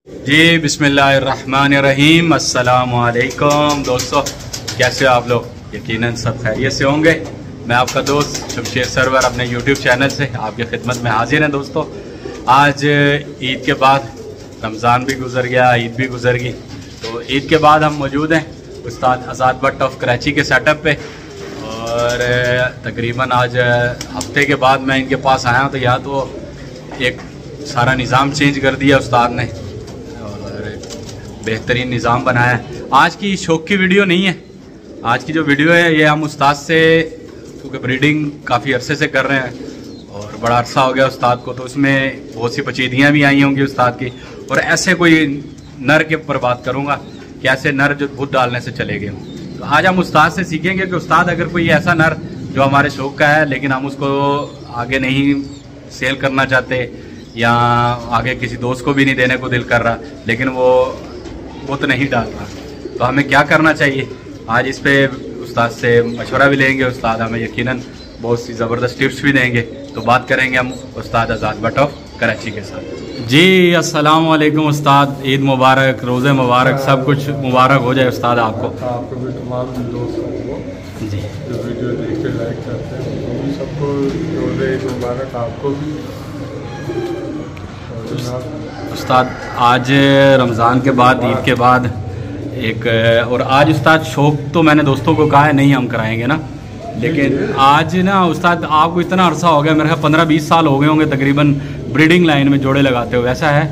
जी बिस्मिल्लाहिर्रहमानिर्रहीम, अस्सलामुअलैकुम दोस्तों, कैसे हो आप लोग? यकीनन सब खैरियत से होंगे। मैं आपका दोस्त शमशेर सरवर अपने यूट्यूब चैनल से आपकी खिदमत में हाजिर हैं। दोस्तों, आज ईद के बाद रमज़ान भी गुजर गया, ईद भी गुजर गई। तो ईद के बाद हम मौजूद हैं उस्ताद आज़ाद भट्ट ऑफ कराची के सेटअप पे, और तकरीबन आज हफ्ते के बाद मैं इनके पास आया हूँ। तो या तो एक सारा निज़ाम चेंज कर दिया उस्ताद ने और बेहतरीन निज़ाम बनाया है। आज की शौक की वीडियो नहीं है। आज की जो वीडियो है ये हम उस्ताद से, क्योंकि ब्रीडिंग काफ़ी अरसे से कर रहे हैं और बड़ा अरसा हो गया उस्ताद को, तो उसमें बहुत सी पचीदियाँ भी आई होंगी उस्ताद की। और ऐसे कोई नर के ऊपर बात करूँगा कि ऐसे नर जो बुत डालने से चले गए हों। तो आज हम उस्ताद से सीखेंगे कि उस्ताद अगर कोई ऐसा नर जो हमारे शौक का है लेकिन हम उसको आगे नहीं सेल करना चाहते या आगे किसी दोस्त को भी नहीं देने को दिल कर रहा, लेकिन वो बुत नहीं डाल रहा, तो हमें क्या करना चाहिए? आज इस पे उस्ताद से मशवरा भी लेंगे। उस्ताद हमें यकीनन बहुत सी ज़बरदस्त टिप्स भी देंगे। तो बात करेंगे हम उस्ताद आज़ाद भट्ट ऑफ कराची के साथ। जी अस्सलाम वालेकुम उस्ताद, ईद मुबारक, रोज़े मुबारक, सब कुछ मुबारक हो जाए उस्ताद आपको। आपको भी, तमाम दोस्तों को जी जो वीडियो देख के लाइक करते हैं वो भी सबको रोज़े ईद मुबारक आपको भी। उस्ताद आज रमज़ान के बाद, ईद के बाद एक, और आज उस्ताद शौक तो मैंने दोस्तों को कहा है नहीं हम कराएंगे ना, लेकिन आज ना उस्ताद आपको इतना अरसा हो गया, मेरे ख्याल 15-20 साल हो गए होंगे तकरीबन ब्रीडिंग लाइन में जोड़े लगाते हो, ऐसा है?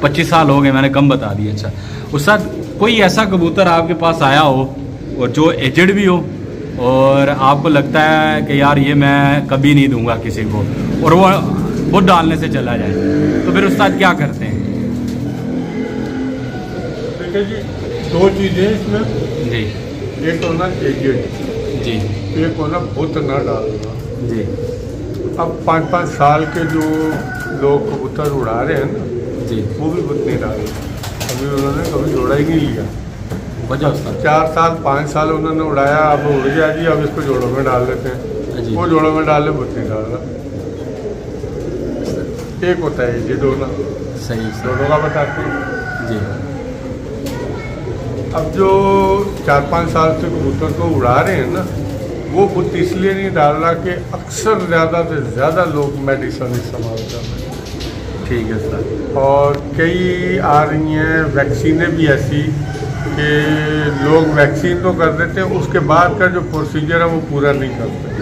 25 साल हो गए, मैंने कम बता दिया। अच्छा उस्ताद, कोई ऐसा कबूतर आपके पास आया हो और जो एजड भी हो और आपको लगता है कि यार ये मैं कभी नहीं दूंगा किसी को, और वो बुत डालने से चला जाए, तो फिर उस्ताद क्या करते हैं? देखिए जी, दो चीज़ें इसमें जी, एक होना एजेड जी, एक होना बुत ना डालना जी। अब 5-5 साल के जो लोग कबूतर उड़ा रहे हैं ना, जी, वो भी बुत नहीं डाल रहे। अभी उन्होंने कभी जोड़ा ही नहीं लिया। वजह उस्ताद? 4 साल 5 साल उन्होंने उड़ाया, अब उड़ गया जी, अब इसको जोड़ों में डाल देते हैं। जी। वो जोड़ों में डाले, बुत नहीं डाल रहा। एक होता है ये दोनों, सही दोनों का बताते हैं जी। अब जो 4-5 साल से कबूतर को उड़ा रहे हैं ना, वो बुत इसलिए नहीं डाल रहा कि अक्सर ज़्यादा से ज़्यादा लोग मेडिसिन इस्तेमाल कर रहे हैं। ठीक है सर। और कई आ रही हैं वैक्सीनें भी ऐसी कि लोग वैक्सीन तो कर देते हैं, उसके बाद का जो प्रोसीजर है वो पूरा नहीं करते।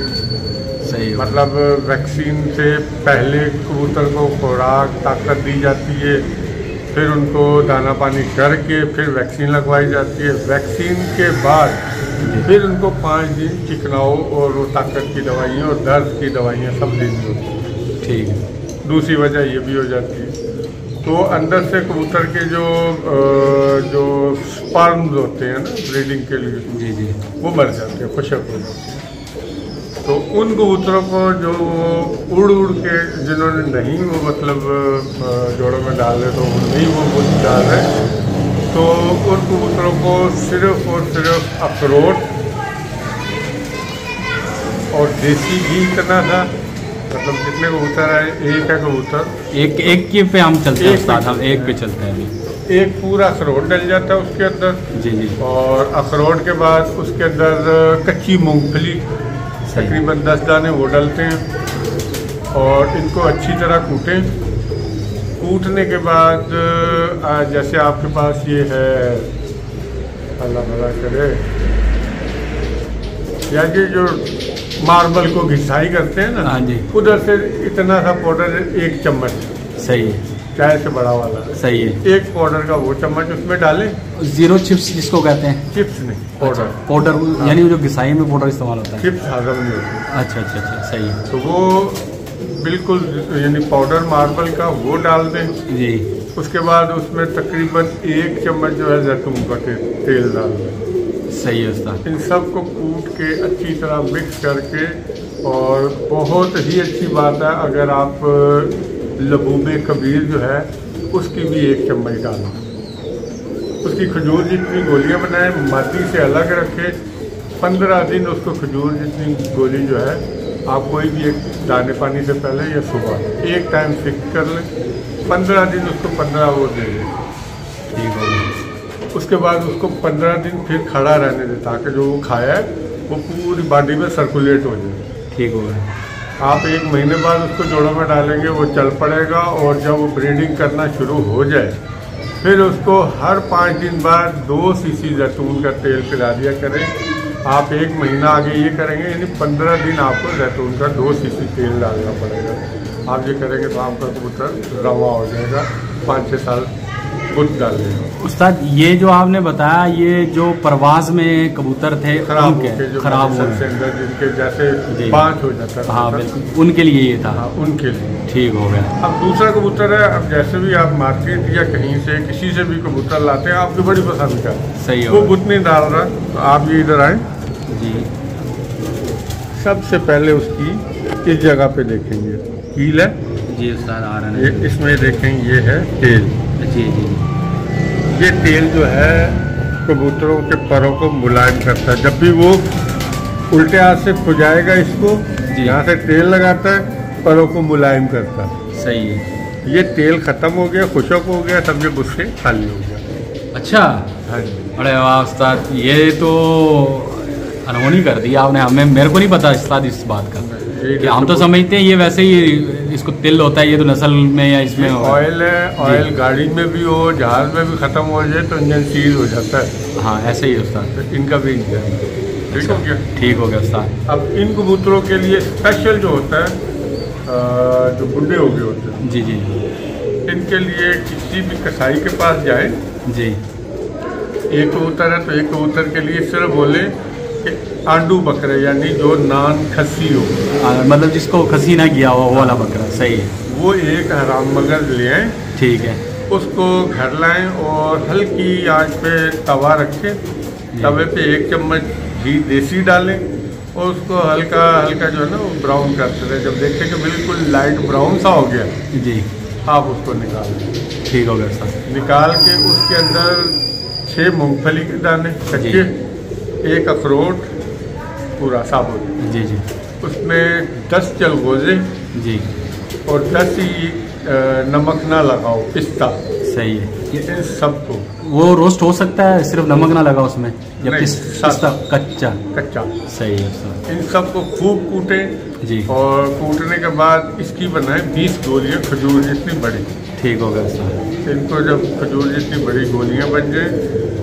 सही, मतलब वैक्सीन से पहले कबूतर को खुराक ताकत दी जाती है, फिर उनको दाना पानी करके फिर वैक्सीन लगवाई जाती है। वैक्सीन के बाद फिर उनको 5 दिन चिकनाओ और वो ताकत की दवाइयाँ और दर्द की दवाइयाँ सब देनी होती हैं। ठीक है। दूसरी वजह ये भी हो जाती है, तो अंदर से कबूतर के जो स्पर्म्स होते हैं ना ब्रीडिंग के लिए, जी जी, वो मर जाते हैं, खुशक हो जाते हैं। तो उन कबूतरों को जो उड़ उड़ के जिन्होंने नहीं वो मतलब जोड़ों में डाल रहे, तो नहीं वो बुत डाल रहे, तो उन कबूतरों को सिर्फ और सिर्फ अखरोट और देसी घी करना था। मतलब जितने कबूतर है, एक है कबूतर, एक के पे हम चलते हैं उस्ताद, हम एक पे चलते हैं अभी। एक पूरा अखरोट डल जाता है उसके अंदर। जी जी। और अखरोट के बाद उसके अंदर कच्ची मूंगफली तकरीबन 10 दाने वो डालते हैं और इनको अच्छी तरह कूटें। कूटने के बाद जैसे आपके पास ये है, अल्लाह भला करे, या ये जो मार्बल को घिसाई करते हैं ना, हाँ जी, उधर से इतना सा पाउडर 1 चम्मच, सही है, चाय से बड़ा वाला, सही है, 1 पाउडर का वो चम्मच उसमें डालें। जीरो चिप्स जिसको कहते हैं? चिप्स नहीं, पाउडर। पाउडर यानी वो जो घिसाई में पाउडर इस्तेमाल होता है? चिप्स हजम नहीं होती। अच्छा अच्छा अच्छा, सही है। तो वो बिल्कुल यानी पाउडर मार्बल का वो डाल दें जी। उसके बाद उसमें तकरीबन 1 चम्मच जो है जैतून का तेल डाल दें। सही है उस्ताद। इन सब को कूट के अच्छी तरह मिक्स करके, और बहुत ही अच्छी बात है अगर आप लबूबे कबीर जो है उसकी भी 1 चम्मच डालें। उसकी खजूर जितनी गोलियां बनाएं, माटी से अलग रखें। 15 दिन उसको खजूर जितनी गोली जो है आप कोई भी एक दाने पानी से पहले या सुबह एक टाइम फिक्स कर लें। 15 दिन उसको 15 वो दे दें। ठीक हो गया। उसके बाद उसको 15 दिन फिर खड़ा रहने दें ताकि जो वो खाया है वो पूरी बॉडी में सर्कुलेट हो जाए। ठीक हो गया। आप 1 महीने बाद उसको जोड़ों में डालेंगे, वो चल पड़ेगा और जब वो ब्रीडिंग करना शुरू हो जाए फिर उसको हर 5 दिन बाद 2 सीसी जैतून का तेल पिला दिया करें। आप 1 महीना आगे ये करेंगे, यानी 15 दिन आपको जैतून का 2 सीसी तेल डालना पड़ेगा। आप ये करेंगे तो आपका कबूतर रवा हो जाएगा, 5-6 साल बुत डालेगा। उस्ताद ये जो आपने बताया, ये जो परवाज में कबूतर थे खराब हो सबसे अंदर जिनके जैसे बाँच हो जाता है, हाँ बिल्कुल, उनके लिए ये था। हाँ, उनके लिए ठीक हो गया। अब दूसरा कबूतर है, अब जैसे भी आप मार्केट या कहीं से किसी से भी कबूतर लाते हैं, आपकी बड़ी पसंद का सही वो बुत नहीं डाल रहा, तो आप ये इधर आए जी। सबसे पहले उसकी इस जगह पे देखेंगे कील है जी उस्ताद, आ रहा ये, इसमें देखेंगे ये है तेल। जी जी। ये तेल जो है कबूतरों के परों को मुलायम करता है। जब भी वो उल्टे हाथ से खुजाएगा इसको, यहाँ से तेल लगाता है, परों को मुलायम करता है। सही है। ये तेल खत्म हो गया, खुशक हो गया, समझे गुस्से खाली हो गया। अच्छा, हाँ जी। अरे वाह उस्ताद, ये तो अनहोनी कर दी आपने, हमें मेरे को नहीं पता उस्ताद इस बात का। कि हम तो समझते हैं ये वैसे ही इसको तिल होता है, ये तो नस्ल में या इसमें ऑयल है, ऑयल गाड़ी में भी हो, जहाज में भी खत्म हो जाए तो इंजन सीज हो जाता है। हाँ ऐसे ही उस्ताद, तो इनका भी इंजन ठीक हो गया। ठीक हो गया उस्ताद। अब इन कबूतरों के लिए स्पेशल जो होता है, जो बुढ़े हो गए होते हैं, जी जी, इनके लिए किसी भी कसाई के पास जाए जी, एक कबूतर है तो एक कबूतर के लिए सिर्फ बोले कि आंडू बकरे, यानी जो नान खस्सी हो, मतलब जिसको खसी ना किया हुआ वो वाला बकरा। सही है। वो एक हराम मगर ले आए, ठीक है। उसको घर लाएं और हल्की आंच पे तवा रखें, तवे पे 1 चम्मच घी देसी डालें और उसको हल्का हल्का जो है ना वो ब्राउन करते रहे। जब देखें कि बिल्कुल लाइट ब्राउन सा हो गया जी, आप उसको निकाल लें। ठीक हो गया सर। निकाल के उसके अंदर 6 मूंगफली के दाने कच्चे, 1 अखरोट पूरा साबुत, जी जी, उसमें 10 चलगोजे जी, और 10 ही नमक ना लगाओ पिस्ता। सही है। इन सबको वो रोस्ट हो सकता है, सिर्फ नमक ना लगा उसमें, या नहीं, पिस्ता कच्चा? कच्चा। सही है सर। इन सबको खूब कूटें जी, और कूटने के बाद इसकी बनाए 20 गोलियां खजूर जितनी बड़ी। ठीक हो गया सर। इनको जब खजूर जितनी बड़ी गोलियां बन जाए,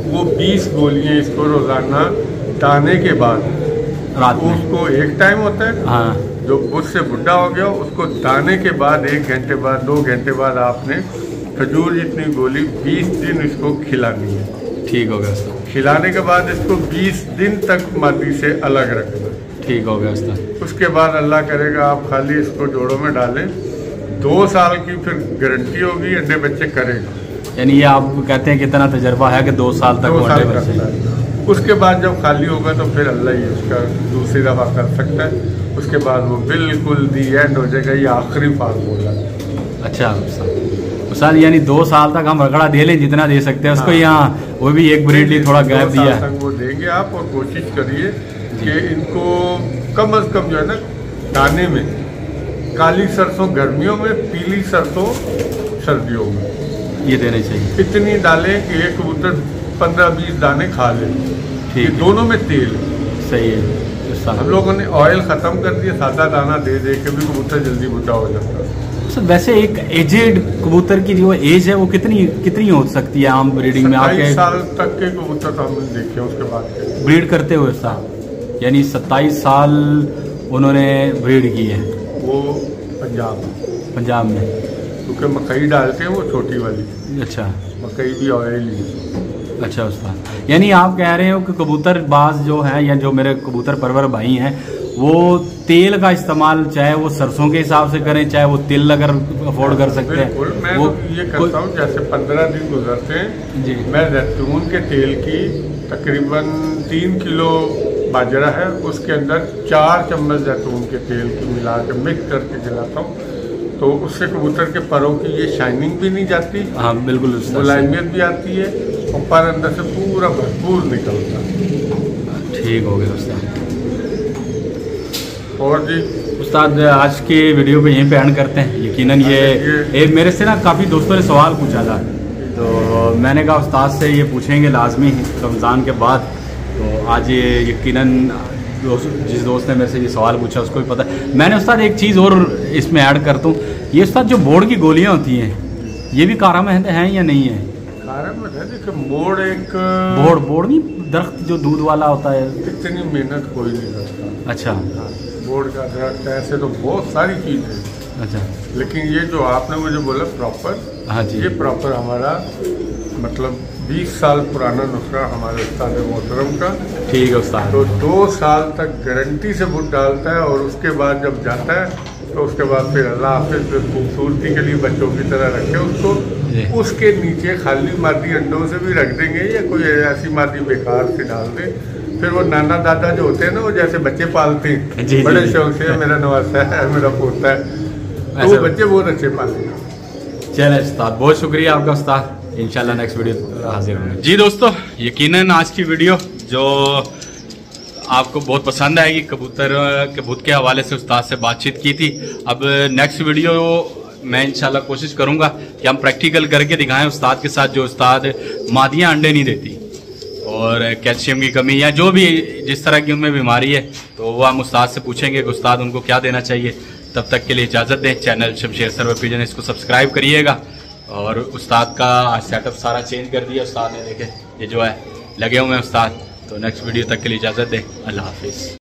वो 20 गोलियां इसको रोजाना दाने के बाद, रात में उसको एक टाइम होता है, हाँ, जो उससे बुढ़ा हो गया उसको दाने के बाद 1 घंटे बाद 2 घंटे बाद आपने खजूर जितनी गोली 20 दिन इसको खिलानी है। ठीक हो गया सर। खिलाने के बाद इसको 20 दिन तक मादी से अलग रखना। ठीक हो गया सर। उसके बाद अल्लाह करेगा आप खाली इसको जोड़ों में डालें, 2 साल की फिर गारंटी होगी, अंडे बच्चे करेगा। यानी ये आप कहते हैं कि इतना तजर्बा है कि 2 साल तक 2 वो साल अंडे करता बच्चे। है। उसके बाद जब खाली होगा तो फिर अल्लाह ही उसका दूसरी दफ़ा कर सकता है। उसके बाद वो बिल्कुल दी एंड हो जाएगा, ये आखिरी फार्मूला। अच्छा सर, यानी 2 साल तक हम रगड़ा दे लें जितना दे सकते हैं उसको। हाँ। यहाँ वो भी एक ब्रीड ली थोड़ा गैप दिया है, वो देंगे आप, और कोशिश करिए कि इनको कम अज कम जो है ना दाने में काली सरसों गर्मियों में, पीली सरसों सर्दियों में ये देने चाहिए। इतनी डालें कि एक कबूतर 15-20 दाने खा ले। ठीक है। दोनों में तेल सही है। हम लोगों ने ऑयल खत्म कर दिया, सादा दाना दे दे के भी कबूतर जल्दी बुढ़ा हो जाता है। सर वैसे एक एजेड कबूतर की जो एज है वो कितनी हो सकती है आम ब्रीडिंग में? आपके 27 साल तक के कबूतर तो हमने देखे उसके बाद ब्रीड करते हुए सर, यानी 27 साल उन्होंने ब्रीड की है। वो पंजाब में, क्योंकि मकई डालते हैं वो छोटी वाली। अच्छा, मकई भी ऑयल ही। अच्छा उस्ताद, यानी आप कह रहे हो कि कबूतर बाज जो है या जो मेरे कबूतर परवर भाई हैं वो तेल का इस्तेमाल चाहे वो सरसों के हिसाब से करें, चाहे वो तिल अगर अफोर्ड कर सकते हैं। बिल्कुल, मैं वो तो ये करता हूँ, जैसे 15 दिन गुजरते हैं जी, मैं जैतून के तेल की तकरीबन 3 किलो बाजरा है, उसके अंदर 4 चम्मच जैतून के तेल की मिला के मिक्स करके खिलाता हूँ। तो उससे कबूतर के परों की ये शाइनिंग भी नहीं जाती। हाँ बिल्कुल, मुलायमियत भी आती है और पर अंदर से पूरा भरपूर निकलता है। ठीक हो गया उस्ताद। और जी उस्ताद आज के वीडियो को यहीं पे एंड करते हैं। यकीनन ये मेरे से ना काफ़ी दोस्तों ने सवाल पूछा था, तो मैंने कहा उस्ताद से ये पूछेंगे लाजमी रमज़ान के बाद। तो आज ये यकीनन जिस दोस्त ने मेरे से ये सवाल पूछा उसको भी पता है। मैंने उस्ताद एक चीज़ और इसमें ऐड कर दूँ, ये उस्ताद जो बोर्ड की गोलियाँ होती हैं ये भी कारआमद हैं या नहीं है? कारआमद है। देखिए बोर्ड एक बोर्ड नहीं, दरख्त जो दूध वाला होता है, इतनी मेहनत कोई नहीं करता। अच्छा, बोर्ड का दरख्त ऐसे तो बहुत सारी चीज़ है। अच्छा, लेकिन ये जो आपने मुझे बोला प्रॉपर, हाँ जी, ये प्रॉपर हमारा मतलब 20 साल पुराना नुस्खा हमारे उस्ताद मोहतरम का। ठीक है उस्ताद। तो 2 साल तक गारंटी से बुट डालता है, और उसके बाद जब जाता है तो उसके बाद फिर अल्लाह हाफिज़ खूबसूरती के लिए बच्चों की तरह रखे उसको, उसके नीचे खाली मादी अंडों से भी रख देंगे या कोई ऐसी मादी बेकार से डाल दें। फिर वो नाना दादा जो होते हैं ना, वो जैसे बच्चे पालते हैं बड़े शौक से, मेरा नवासा है, मेरा पोता है, तो वो बच्चे बहुत अच्छे पालते हैं। चले उस्ताद, बहुत शुक्रिया आपका उस्ताद। इंशाल्लाह नेक्स्ट वीडियो हाजिर होंगे। जी दोस्तों, यकीनन आज की वीडियो जो आपको बहुत पसंद आएगी, कबूतर के भूत के हवाले से उस्ताद से बातचीत की थी। अब नेक्स्ट वीडियो मैं इंशाल्लाह कोशिश करूंगा कि हम प्रैक्टिकल करके दिखाएं उस्ताद के साथ, जो उस्ताद मादियाँ अंडे नहीं देती और कैल्शियम की कमी या जो भी जिस तरह की उनमें बीमारी है, तो वो हम उस्ताद से पूछेंगे कि उस्ताद उनको क्या देना चाहिए। तब तक के लिए इजाज़त दें। चैनल शमशेर सर्वर पिजन, इसको सब्सक्राइब करिएगा। और उस्ताद का आज सेटअप सारा चेंज कर दिया उस्ताद ने, देखे ये जो है लगे हुए हैं उस्ताद। तो नेक्स्ट वीडियो तक के लिए इजाज़त दें। अल्लाह हाफिज़।